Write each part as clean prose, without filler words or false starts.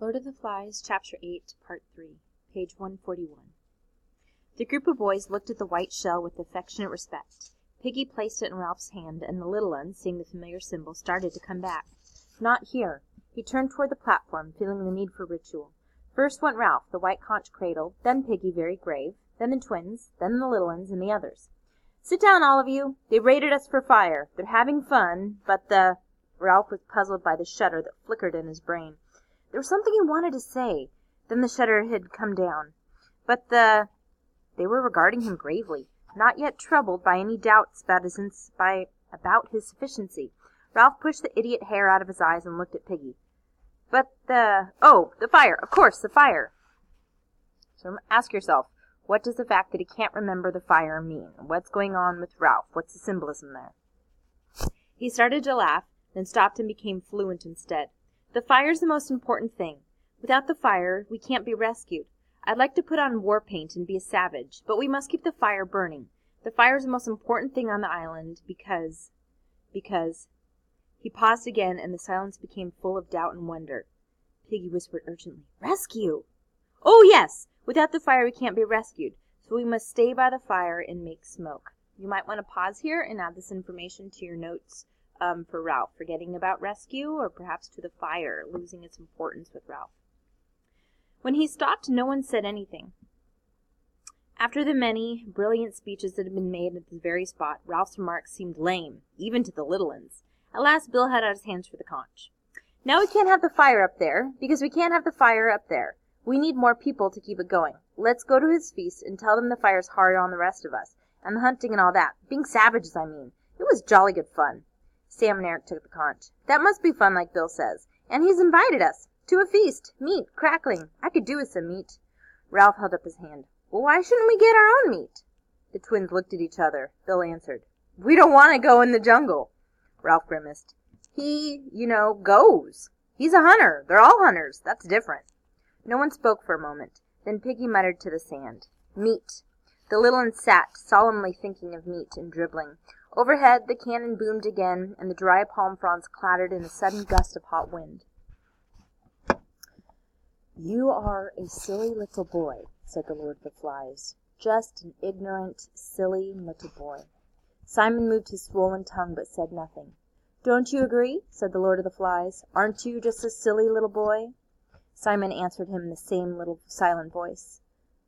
Lord of the Flies, Chapter 8, Part 3, page 141. The group of boys looked at the white shell with affectionate respect. Piggy placed it in Ralph's hand, and the little one, seeing the familiar symbol, started to come back. Not here. He turned toward the platform, feeling the need for ritual. First went Ralph, the white conch cradle, then Piggy, very grave, then the twins, then the little ones, and the others. "Sit down, all of you. They raided us for fire. They're having fun, but the—" Ralph was puzzled by the shudder that flickered in his brain. There was something he wanted to say. Then the shutter had come down. But they were regarding him gravely, not yet troubled by any doubts about his sufficiency. Ralph pushed the idiot hair out of his eyes and looked at Piggy. "But the fire, of course, the fire." So ask yourself, what does the fact that he can't remember the fire mean? What's going on with Ralph? What's the symbolism there? He started to laugh, then stopped and became fluent instead. "The fire's the most important thing. Without the fire, we can't be rescued. I'd like to put on war paint and be a savage, but we must keep the fire burning. The fire's the most important thing on the island because... He paused again, and the silence became full of doubt and wonder. Piggy whispered urgently, "Rescue!" "Oh, yes! Without the fire, we can't be rescued, so we must stay by the fire and make smoke." You might want to pause here and add this information to your notes for Ralph, forgetting about rescue, or perhaps to the fire, losing its importance with Ralph. When he stopped, no one said anything. After the many brilliant speeches that had been made at this very spot, Ralph's remarks seemed lame, even to the little ones. At last Bill had out his hands for the conch. "Now we can't have the fire up there, because we can't have the fire up there. We need more people to keep it going. Let's go to his feast and tell them the fire's hard on the rest of us, and the hunting and all that. Being savages, I mean. It was jolly good fun." Sam and Eric took the conch. "That must be fun, like Bill says. And he's invited us to a feast. Meat, crackling. I could do with some meat." Ralph held up his hand. "Well, why shouldn't we get our own meat?" The twins looked at each other. Bill answered, "We don't want to go in the jungle." Ralph grimaced. "He, goes. He's a hunter. They're all hunters. That's different." No one spoke for a moment. Then Piggy muttered to the sand, "Meat." The little ones sat, solemnly thinking of meat and dribbling. Overhead, the cannon boomed again, and the dry palm fronds clattered in a sudden gust of hot wind. "You are a silly little boy," said the Lord of the Flies. "Just an ignorant, silly little boy." Simon moved his swollen tongue, but said nothing. "Don't you agree?" said the Lord of the Flies. "Aren't you just a silly little boy?" Simon answered him in the same little silent voice.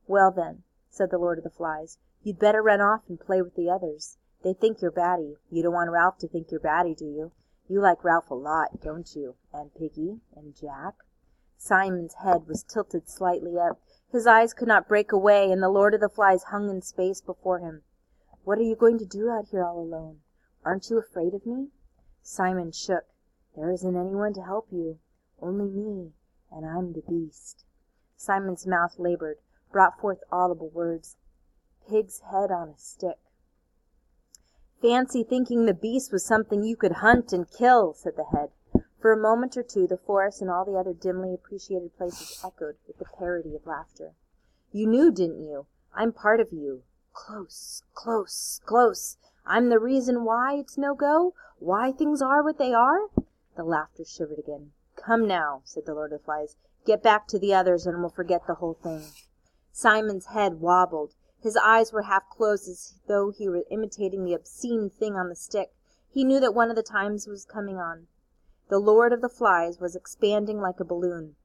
"Well, then," said the Lord of the Flies, "you'd better run off and play with the others. They think you're batty. You don't want Ralph to think you're batty, do you? You like Ralph a lot, don't you? And Piggy? And Jack?" Simon's head was tilted slightly up. His eyes could not break away, and the Lord of the Flies hung in space before him. "What are you going to do out here all alone? Aren't you afraid of me?" Simon shook. "There isn't anyone to help you. Only me, and I'm the beast." Simon's mouth labored, brought forth audible words. "Pig's head on a stick." "Fancy thinking the beast was something you could hunt and kill," said the head. For a moment or two the forest and all the other dimly appreciated places echoed with the parody of laughter. "You knew, didn't you? I'm part of you. Close, close, close. I'm the reason why it's no go, why things are what they are." The laughter shivered again. "Come now," said the Lord of the Flies. "Get back to the others and we'll forget the whole thing." Simon's head wobbled. His eyes were half closed as though he were imitating the obscene thing on the stick. He knew that one of the times was coming on. The Lord of the Flies was expanding like a balloon.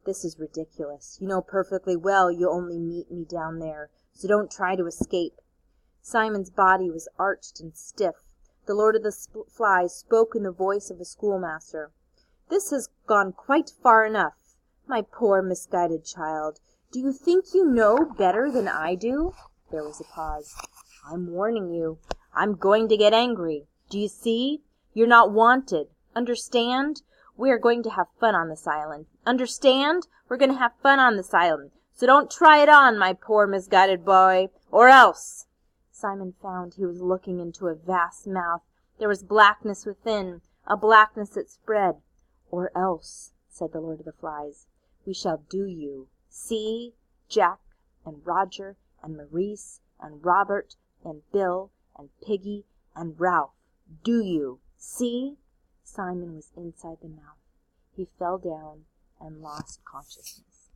"This is ridiculous. You know perfectly well you'll only meet me down there, so don't try to escape." Simon's body was arched and stiff. The Lord of the Flies spoke in the voice of a schoolmaster. "This has gone quite far enough. My poor misguided child. Do you think you know better than I do?" There was a pause. "I'm warning you. I'm going to get angry. Do you see? You're not wanted. Understand? We are going to have fun on this island. Understand? We're going to have fun on this island. So don't try it on, my poor misguided boy, or else." Simon found he was looking into a vast mouth. There was blackness within, a blackness that spread. "Or else," said the Lord of the Flies, "we shall do you. See? Jack and Roger and Maurice and Robert and Bill and Piggy and Ralph. Do you? See?" Simon was inside the mouth. He fell down, and lost consciousness.